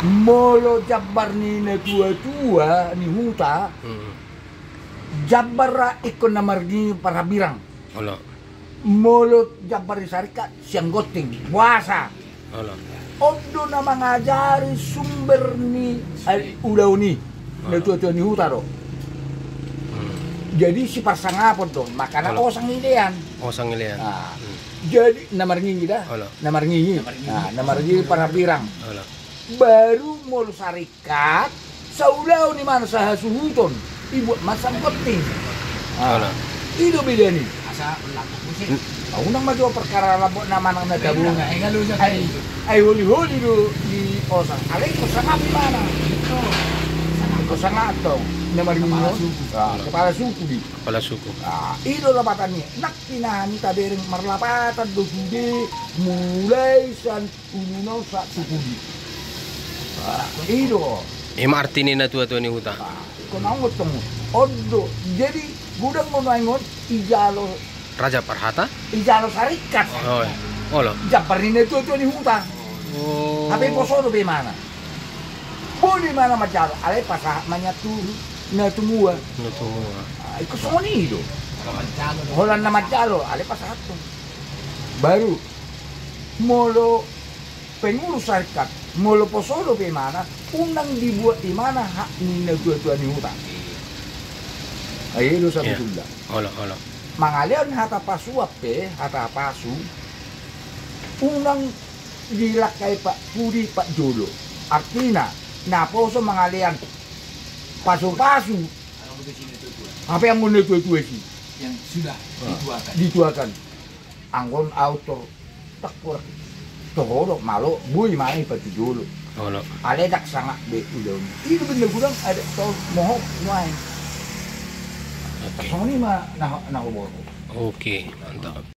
Molo Jabar ni na tua-tua ni huta. Jabar ikon na margi para birang. Ala. Molo Jabar Syarikat siang goting puasa. Ala. Ondo na mangajari sumber ni ulaw ni na tua-tua ni huta ro. Jadi si pasangapon to, makana osang idean. Osang ilian. Nah, jadi namarngi kita, Ala. namarngi. Nah, namarngi para birang. Ala. Baru molo Syarikat saulau ni mana sahasuhuton ibu masang penting. Ala. Itu beda nih. Asa laku musik. Aku nang maju perkara labok nama nang gabungan. Engalo sa Ay huli-huli do di osang. Alay ko sangat mana? Ito. Ko sangat to. Namarngi kepala suku di. Kepala suku. Itu lapatan niya. Nakpinahan tabereng marlapatan do sude mulai san ununaw sa suku di. Itu. Arti ni na tua-tua ni huta. Kung ang mo, odo. Jadi gudang mo naingon ijalo Raja Parhata? Syarikat. Oh. Ala. Jabar ni itu ni huta. Oh. Tapi poso do be mana? Boleh mana macam alay pasah manyatu na tumua. Nutu. Ikut semua ni itu. Kamanchalo. Holan na majalo, alay pasah ato. Baru molo pengurus syarikat, molo posolo be mana, unang dibuat di mana hak ni na tua ni huta. Ay itu sabi tunda. Ala. Ala. Mangalian hata pasuap hata pasu unang dilakay Pak Pudi Pak Jolo. Artinya naposo mangalian pasu-pasu Ano mo sino ito? apa yang muna tua sih Yang sudah dituakan. dituakan anggon autor takpur tohoro malo bui mai Pak Jolo Ala. aledak sangat be udah itu bener gudang ada tol mohok nuai Oke. soni mah nah nah Oke, mantap.